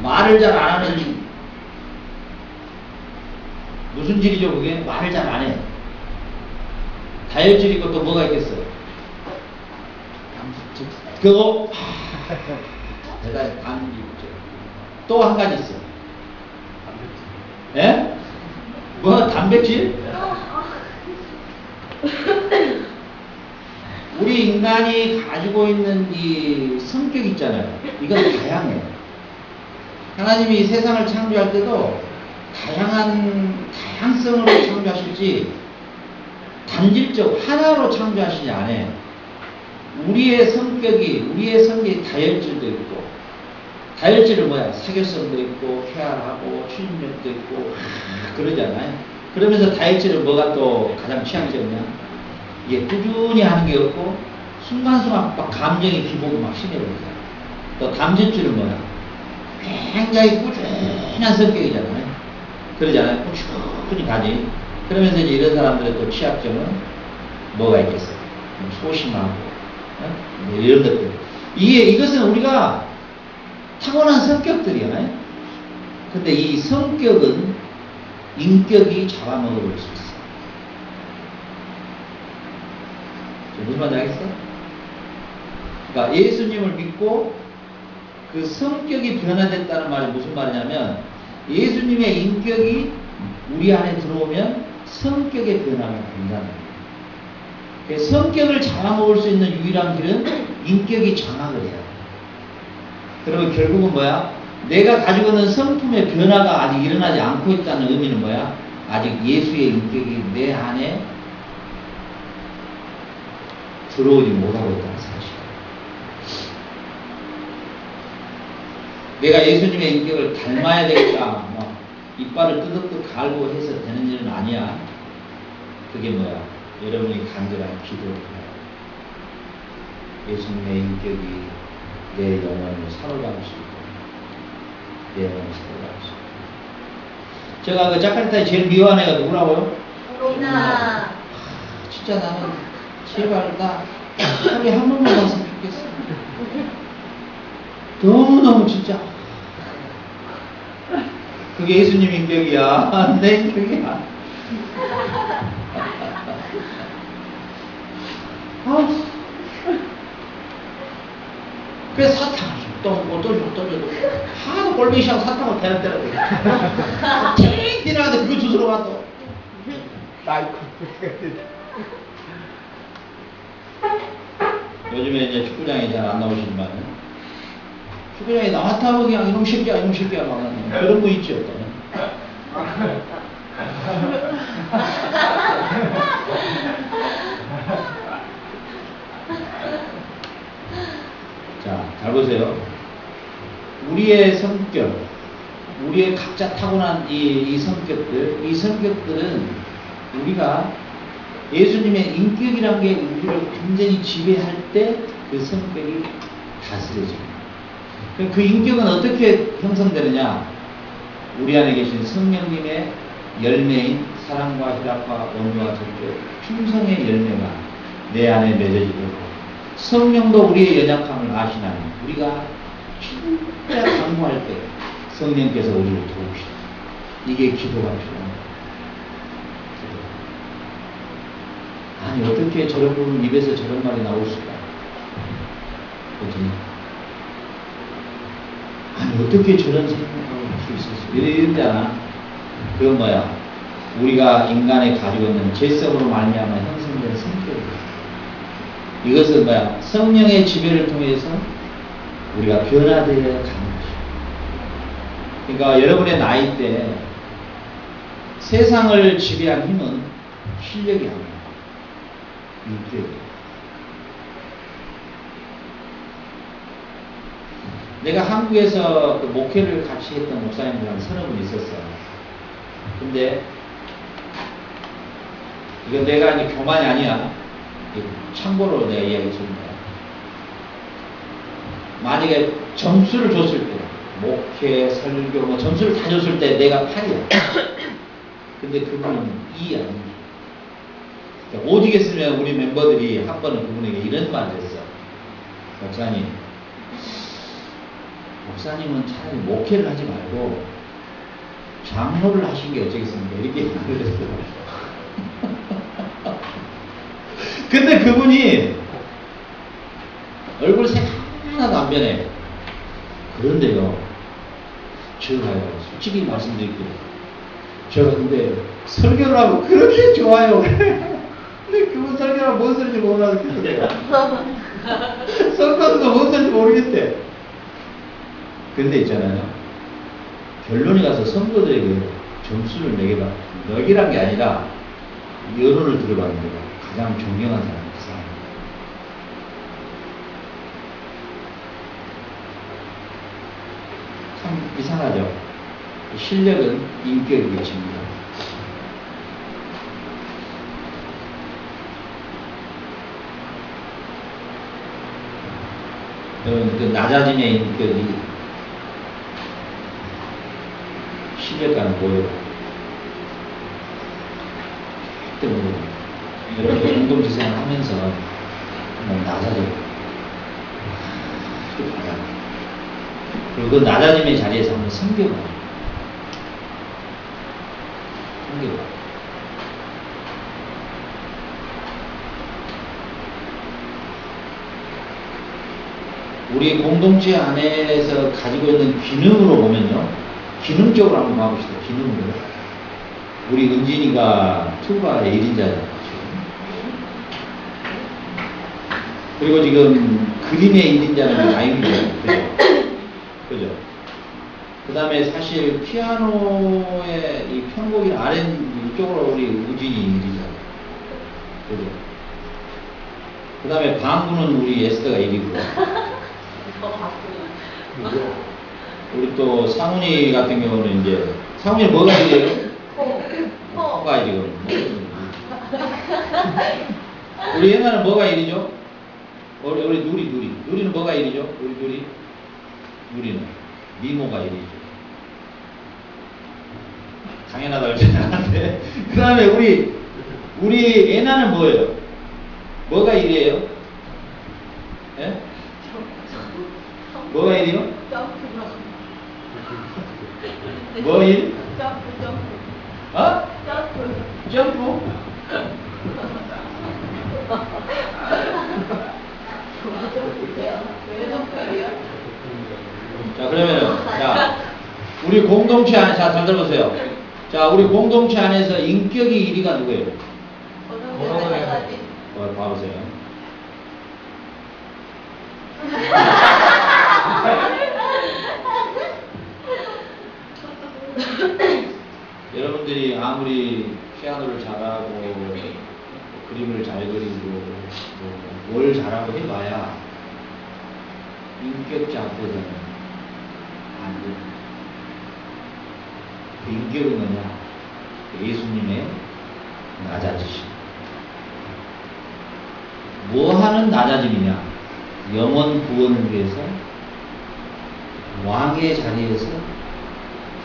말을 잘 안 하는 무슨 질이죠 그게? 말을 잘 안 해. 다혈질이 있고 또 뭐가 있겠어요? 그거 대단히 감기 있죠. 또 한 가지 있어. 예? 뭐 단백질? 우리 인간이 가지고 있는 이 성격 있잖아요. 이건 다양해요. 하나님이 이 세상을 창조할 때도 다양성으로 창조하실지 단질적 하나로 창조하시지 않아요. 우리의 성격이 다혈질도 있고, 다혈질은 뭐야? 사교성도 있고, 쾌활하고, 추진력도 있고, 그러잖아요. 그러면서 다혈질은 뭐가 또 가장 취향적이냐? 이게 꾸준히 하는 게 없고, 순간순간 막 감정의 기복이 막 심해버리잖아요. 또 담즙질은 뭐야? 굉장히 꾸준한 성격이잖아요. 그러잖아요. 꾸준히 가지. 그러면서 이제 이런 사람들의 또 취약점은 뭐가 있겠어요? 소심하고, 이런 것들. 이것은 우리가 타고난 성격들이잖아요. 근데 이 성격은 인격이 잡아먹어볼 수 있어. 무슨 말인지 알겠어? 그러니까 예수님을 믿고 그 성격이 변화됐다는 말이 무슨 말이냐면 예수님의 인격이 우리 안에 들어오면 성격의 변화가 된다는 거예요. 성격을 잡아먹을 수 있는 유일한 길은 인격이 장악을 해야 돼. 그러면 결국은 뭐야? 내가 가지고 있는 성품의 변화가 아직 일어나지 않고 있다는 의미는 뭐야? 아직 예수의 인격이 내 안에 들어오지 못하고 있다는 사실이야. 내가 예수님의 인격을 닮아야 되겠다. 이빨을 끄덕끄덕 갈고 해서 되는 일은 아니야. 그게 뭐야? 여러분이 간절한 기도를 해요. 예수님의 인격이 내 영혼을 사로잡을 수 있고, 내 영혼을 사로잡을 수 있고. 제가 그 자카르타에 제일 미워한 애가 누구라고요? 로나. 진짜 나는 제발 나 하루에 한 번만 봤으면 좋겠어. 너무너무 진짜. 그게 예수님 인격이야. 내 인격이야. 그래서 사탕을 또 하도 꼴보기 싫어서 사탕을 대놨더라고. 띵띵하는데 그거 주스러 가도. 요즘에 이제 축구장에 잘 안 나오시지만 축구장에 나왔다고 그냥 이놈 새끼야 막 하는 그런 거 있지 어떤. 자, 잘 보세요. 우리의 성격, 우리의 각자 타고난 이 성격들은 우리가 예수님의 인격이란 게 우리를 완전히 지배할 때 그 성격이 다스려집니다. 그 인격은 어떻게 형성되느냐? 우리 안에 계신 성령님의 열매인 사랑과 희락과 온유와 절제, 충성의 열매가 내 안에 맺어지고 성령도 우리의 연약함을 아시나니 우리가 진짜 강구할 때 성령께서 우리를 도우시다. 이게 기도가 필요합니다. 아니 어떻게 저런 분 입에서 저런 말이 나올 수가? 그렇지? 아니 어떻게 저런 생각을 할 수 있었어? 이러잖아. 그건 뭐야? 우리가 인간에 가지고 있는 죄성으로 말미암아 형성된 성격이야. 이것은 뭐야? 성령의 지배를 통해서 우리가 변화되어 가는 것이죠. 그러니까 여러분의 나이 때 세상을 지배한 힘은 실력이 아니에요. 인격이에요. 내가 한국에서 그 목회를 같이 했던 목사님들 한 30분 있었어요. 근데 이거 내가 이제 교만이 아니야. 참고로 내가 이야기 줍니다. 만약에 점수를 줬을 때, 목회, 설교, 뭐 점수를 다 줬을 때 내가 8이야. 근데 그분은 2이 아닙니다. 그러니까 오직 했으면 우리 멤버들이 한 번은 그분에게 이런 말을 했어. 목사님은 차라리 목회를 하지 말고 장로를 하신 게 어쩌겠습니까? 이렇게 말을 했어요. 근데 그분이 얼굴 색 하나도 안 변해. 그런데요, 제가요, 솔직히 말씀드릴게요. 제가 근데 설교를 하고 그렇게 좋아요. 근데 그분 설교를 뭔 소리인지 못 알아듣겠어요. 설교도 뭔 소리인지 모르겠대. 근데 있잖아요, 결론에 가서 성도들에게 점수를 매겨봐. 먹이란 게 아니라 여론을 들어봤는데 가장 존경한 사람이 그 사람. 참 이상하죠. 실력은 인격을 미칩니다. 여러분, 그 낮아짐의 인격이 실력과는 뭐예요? 때문에 여러분들 공동체 생활 하면서 낮아져요. 그리고 그 낮아짐의 자리에서 한번 섬겨봐요. 섬겨봐요. 우리 공동체 안에서 가지고 있는 기능으로 보면요, 기능적으로 한번 봐봅시다. 기능으로. 우리 은진이가 투바의 1인자잖아요. 그리고 지금 그림의 1인자는 나윤이죠. 그죠? 그 다음에 사실 피아노의 이 편곡이 이쪽으로 우리 우진이 1이잖아요. 그죠? 그 다음에 방구는 우리 에스더가 1이고. 우리 또 상훈이 같은 경우는 이제, 상훈이 뭐가 1이에요? 코가 1이거든요. 우리 옛날에 뭐가 1이죠? 우리 누리는 뭐가 1이죠? 우리 누리는 미모가 1이죠. 당연하다고 생각하는데. 그 다음에 우리 애나는 뭐예요? 뭐가 1이에요? 예? 뭐가 1이요? 뭐 1? 어? 점프? 자, 그러면은, 우리 공동체 안에, 잘 들어보세요. 자, 우리 공동체 안에서 인격이 1위가 누구예요? 봐보세요. 여러분들이 아무리 피아노를 잘하고 그림을 잘 그리고 뭘 잘하고 해봐야 인격자 앞에서는 안 됩니다. 그 인격은 뭐냐? 예수님의 낮아지심. 뭐 하는 낮아짐이냐? 영원 구원을 위해서 왕의 자리에서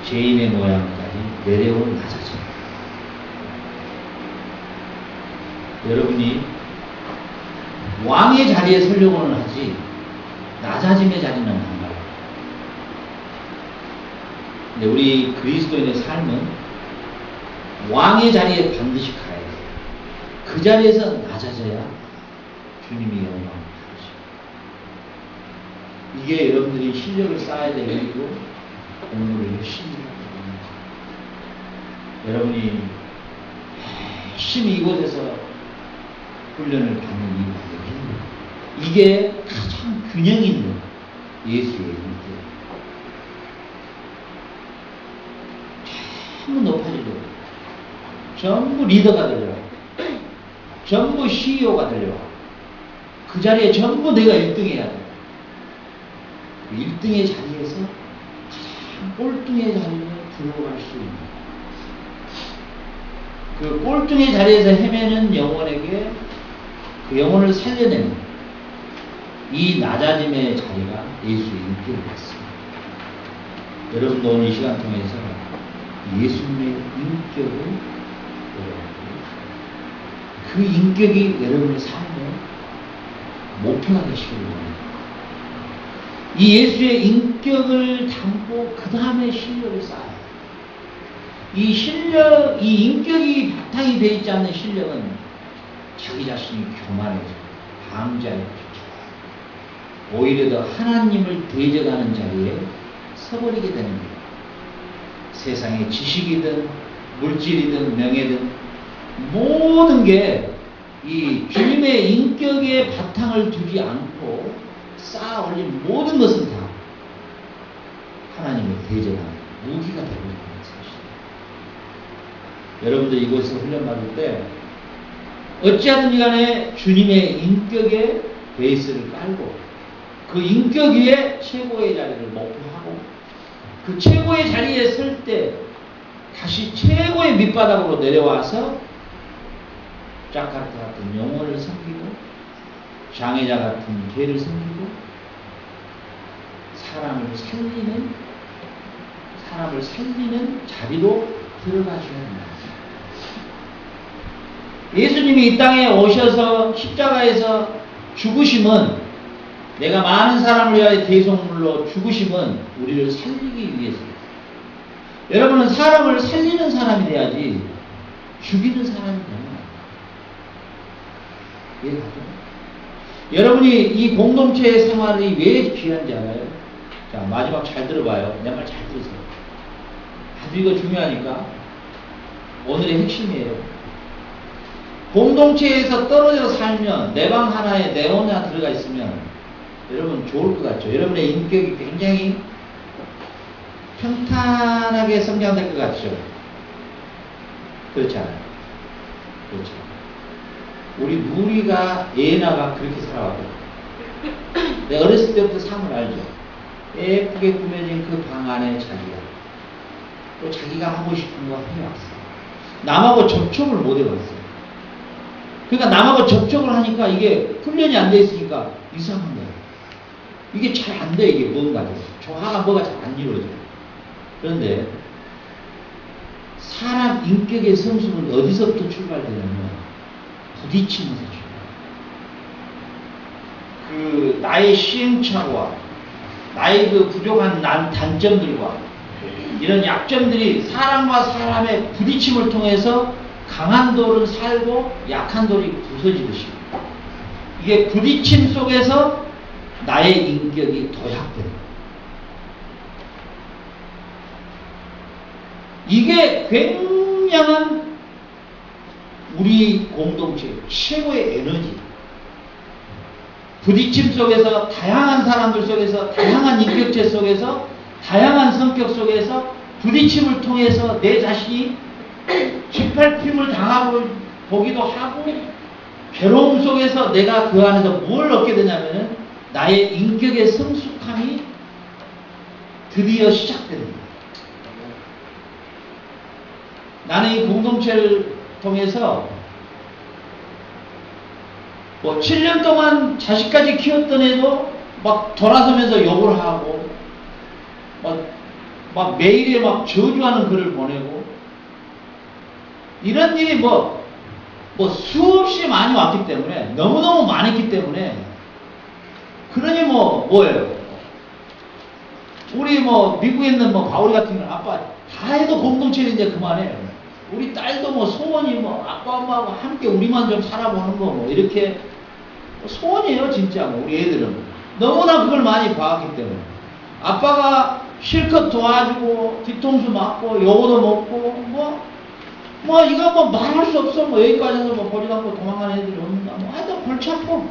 죄인의 모양까지 내려온 낮아짐. 여러분이 왕의 자리에 서려고는 하지 낮아짐의 자리는 안 가요. 근데 우리 그리스도인의 삶은 왕의 자리에 반드시 가야 돼요. 그 자리에서 낮아져야 주님이 영광을 받으시고, 이게 여러분들이 실력을 쌓아야 될 일이고 공부를 열심히 하는 겁니다. 여러분이 열심히 이곳에서 훈련을 받는 이유가 여기입니다. 이게 가장 균형 있는 예수의 인격. 전부 높아지려고, 전부 리더가 되려고, 전부 CEO가 되려고, 그 자리에 전부 내가 1등 해야 돼. 1등의 자리에서 가장 꼴등의 자리에 들어갈 수 있는, 그 꼴등의 자리에서 헤매는 영혼에게 그 영혼을 살려내는 이 낮아짐의 자리가 예수의 인격이 됐습니다. 여러분도 오늘 이 시간 통해서 예수님의 인격을 그 인격이 여러분의 삶의 목표가 되시길 원합니다. 이 예수의 인격을 담고 그 다음에 실력을 쌓아야 돼요. 이 실력, 이 인격이 바탕이 되어 있지 않는 실력은 자기 자신이 교만해져 방자해 오히려 더 하나님을 대적하는 자리에 서버리게 되는 거예요. 세상의 지식이든 물질이든 명예든 모든 게 이 주님의 인격에 바탕을 두지 않고 쌓아 올린 모든 것은 다 하나님을 대적하는 무기가 되고 있는 사실입니다. 여러분들 이곳에서 훈련받을 때 어찌하든지 간에 주님의 인격의 베이스를 깔고 그 인격 위에 최고의 자리를 목표하고 그 최고의 자리에 설 때 다시 최고의 밑바닥으로 내려와서 자카르타 같은 영혼을 섬기고 장애자 같은 개를 섬기고 사람을 살리는 자리로 들어가셔야 합니다. 예수님이 이 땅에 오셔서 십자가에서 죽으심은 내가 많은 사람을 위하여 대속물로 죽으심은 우리를 살리기 위해서입니다. 여러분은 사람을 살리는 사람이 돼야지 죽이는 사람이 되는 거예요. 이해가죠? 여러분이 이 공동체의 생활이 왜 귀한지 알아요? 자, 마지막 잘 들어봐요. 내 말 잘 들으세요. 아주 이거 중요하니까 오늘의 핵심이에요. 공동체에서 떨어져 살면 내 방 하나에 내 혼자 들어가 있으면 여러분 좋을 것 같죠? 여러분의 인격이 굉장히 평탄하게 성장될 것 같죠? 그렇지 않아요? 그렇죠. 우리 누리가 예나가 그렇게 살아왔거든요. 내가 어렸을 때부터 삶을 알죠. 예쁘게 꾸며진 그 방 안에 자기가 또 자기가 하고 싶은 거 해왔어요. 남하고 접촉을 못 해봤어요. 그러니까 남하고 접촉을 하니까 이게 훈련이 안 돼 있으니까 이상한 거예요. 이게 잘 안 돼, 이게 뭔가. 조화가 뭐가 잘 안 이루어져요. 그런데 사람 인격의 성숙은 어디서부터 출발되냐면 부딪히면서 출발해요. 그 나의 시행착오와 나의 그 부족한 단점들과 이런 약점들이 사람과 사람의 부딪힘을 통해서 강한 돌을 살고 약한 돌이 부서지듯이 이게 부딪힘 속에서 나의 인격이 도약됩니다. 이게 굉장한 우리 공동체 최고의 에너지. 부딪힘 속에서 다양한 사람들 속에서 다양한 인격체 속에서 다양한 성격 속에서 부딪힘을 통해서 내 자신이 짓밟힘을 당하고 보기도 하고 괴로움 속에서 내가 그 안에서 뭘 얻게 되냐면은 나의 인격의 성숙함이 드디어 시작됩니다. 나는 이 공동체를 통해서 뭐 7년 동안 자식까지 키웠던 애도 막 돌아서면서 욕을 하고 막 매일에 막 저주하는 글을 보내고 이런 일이 뭐 수없이 많이 왔기 때문에 너무너무 많았기 때문에 그러니 뭐예요? 우리 미국에 있는 바울이 같은 경우는 아빠 다 해도 공동체를 이제 그만해. 우리 딸도 소원이 아빠 엄마하고 함께 우리만 좀 살아보는 거 이렇게 소원이에요 진짜 우리 애들은 너무나 그걸 많이 봐왔기 때문에 아빠가 실컷 도와주고 뒤통수 맞고 요거도 먹고 이거 말할 수 없어 여기까지 해서 보지도 않고 도망가는 애들이 없는가 하여튼 골치 아파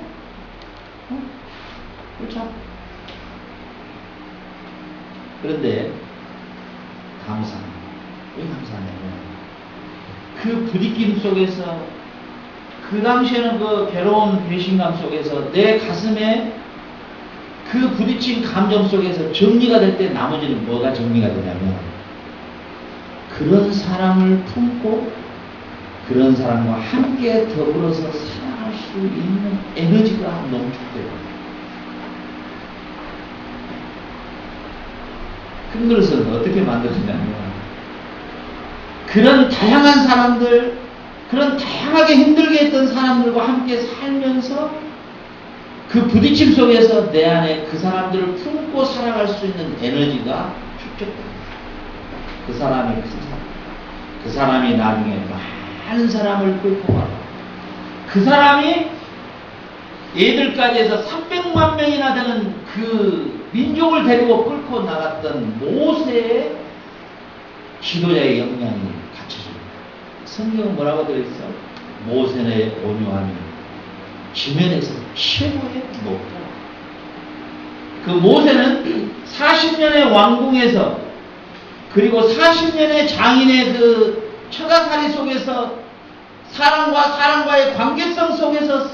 그런데 감사합니다. 왜 감사하냐면 그 부딪힘 속에서 그 당시에는 그 괴로운 배신감 속에서 내 가슴에 그 부딪힌 감정 속에서 정리가 될 때 나머지는 뭐가 정리가 되냐면 그런 사람을 품고 그런 사람과 함께 더불어서 살아갈 수 있는 에너지가 농축되고 큰 그릇은 어떻게 만들어지냐면 그런 다양한 사람들, 그런 다양하게 힘들게 했던 사람들과 함께 살면서 그 부딪힘 속에서 내 안에 그 사람들을 품고 살아갈 수 있는 에너지가 축적됩니다. 그 사람이 큰 사람, 그 사람이 나중에 많은 사람을 끌고 가고 그 사람이 얘들까지 해서 300만 명이나 되는 그 민족을 데리고 끌고 나갔던 모세의 지도자의 역량이 갖춰집니다. 성경은 뭐라고 되어있어? 모세의 온유함이 지면에서 최고의 높다. 그 모세는 40년의 왕궁에서 그리고 40년의 장인의 그 처가살이 속에서 사람과의 관계성 속에서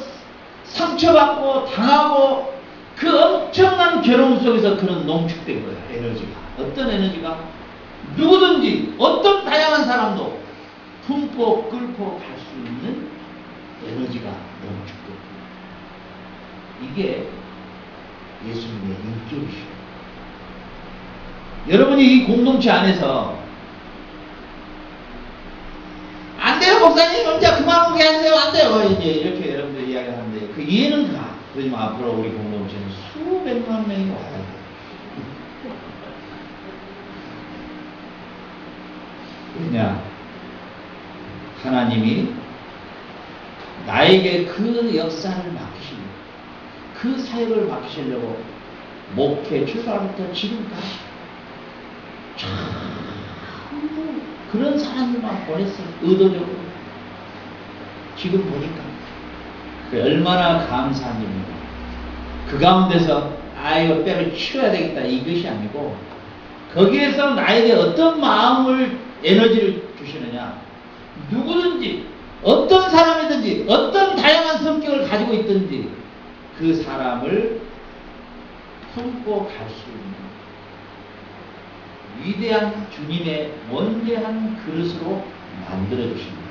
상처받고 당하고 그 엄청난 괴로움 속에서 그런 농축된 거야. 에너지가. 어떤 에너지가? 누구든지 어떤 다양한 사람도 품고 끌고 갈 수 있는 에너지가 농축된 거야. 이게 예수님의 인격이시오. 여러분이 이 공동체 안에서 안 돼요 목사님 혼자 그만 오게 하세요 안 돼요 이제 이렇게 여러분들 이야기를 하는데 그 이해는 가. 그러지만 앞으로 우리 공동체는 수백만 명이 와야 돼. 왜냐 하나님이 나에게 그 역사를 맡기시려고 그 사역을 맡기시려고 목회 출발부터 지금까지 참 그런 사람들만 보냈어요. 의도적으로. 지금 보니까 얼마나 감사한 일입니까. 그 가운데서 이거 뼈를 치워야 되겠다 이것이 아니고 거기에서 나에게 어떤 마음을 에너지를 주시느냐. 누구든지 어떤 사람이든지 어떤 다양한 성격을 가지고 있든지 그 사람을 품고 갈 수 있는 위대한 주님의 원대한 그릇으로 만들어주십니다.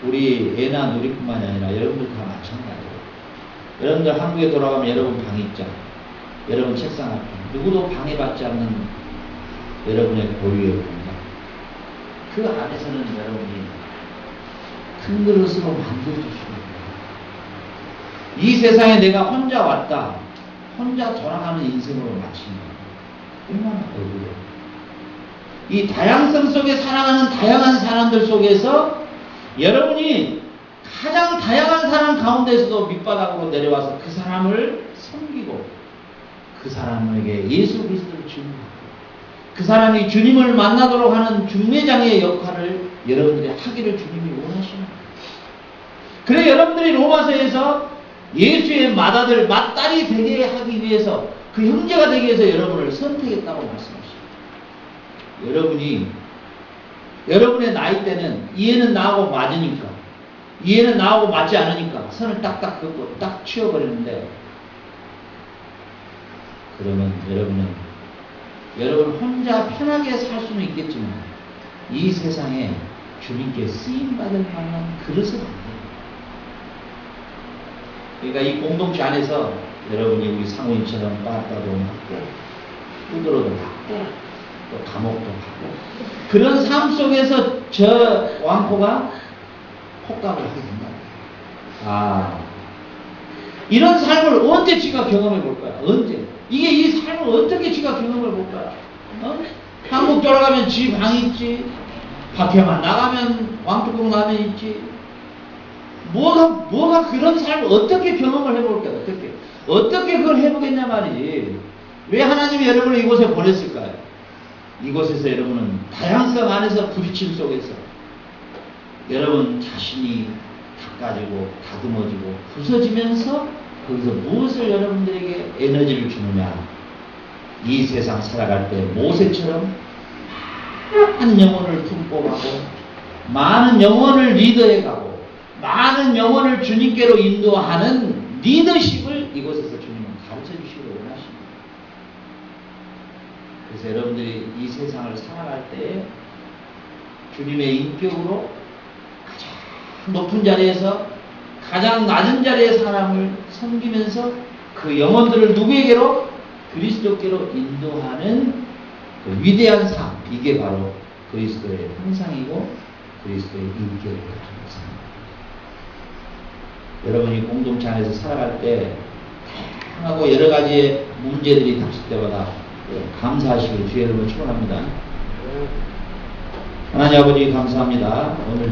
우리 애나 누리뿐만이 아니라 여러분들 다 마찬가지예요. 여러분들 한국에 돌아가면 여러분 방 있죠. 여러분 책상 앞에 누구도 방해받지 않는 여러분의 고유의 공간. 그 안에서는 여러분이 큰 그릇으로 만들어주십니다. 이 세상에 내가 혼자 왔다. 혼자 돌아가는 인생으로 마칩니다. 얼마나 어려워요. 이 다양성 속에 살아가는 다양한 사람들 속에서 여러분이 가장 다양한 사람 가운데서도 밑바닥으로 내려와서 그 사람을 섬기고 그 사람에게 예수 그리스도를 증거하고 그 사람이 주님을 만나도록 하는 중매장의 역할을 여러분들이 하기를 주님이 원하십니다. 그래 여러분들이 로마서에서 예수의 맏아들 맏딸이 되게 하기 위해서 그 형제가 되기 위해서 여러분을 선택했다고 말씀하십니다. 여러분이 여러분의 나이 때는 이해는 나하고 맞으니까 이해는 나하고 맞지 않으니까 선을 딱딱 긋고 딱 치워버리는데 그러면 여러분 혼자 편하게 살 수는 있겠지만 이 세상에 주님께 쓰임받을 만한 그릇을 만듭니다. 그러니까 이 공동체 안에서 여러분이 우리 상호인처럼 빠따도 맞고 후드로도 맞고 또 감옥도 가고 그런 삶 속에서 저 왕포가 폭감을 하게 된다. 이런 삶을 언제 지가 경험해 볼 거야? 언제? 이게 이 삶을 어떻게 지가 경험해 볼 거야? 한국 돌아가면 지 방이 있지. 밖에만 나가면 왕뚜껑 라면 있지. 뭐가 그런 삶을 어떻게 경험을 해볼 거야? 어떻게 그걸 해보겠냐 말이지. 왜 하나님이 여러분을 이곳에 보냈을까요? 이곳에서 여러분은 다양성 안에서 부딪힘 속에서 여러분 자신이 닦아지고 다듬어지고 부서지면서 거기서 무엇을 여러분들에게 에너지를 주느냐. 이 세상 살아갈 때 모세처럼 많은 영혼을 품고가고 많은 영혼을 리더해가고 많은 영혼을 주님께로 인도하는 리더십을 이곳에서 주님은 가르쳐 주시기를 원하십니다. 그래서 여러분들이 이 세상을 살아갈 때 주님의 인격으로 가장 높은 자리에서 가장 낮은 자리의 사람을 섬기면서 그 영혼들을 누구에게로? 그리스도께로 인도하는 그 위대한 삶, 이게 바로 그리스도의 형상이고 그리스도의 인격을 가진 삶입니다. 여러분이 공동체 안에서 살아갈 때 다양하고 여러 가지의 문제들이 닥칠 때마다 감사하시길 주의 이름으로 축원합니다. 하나님 아버지 감사합니다. 오늘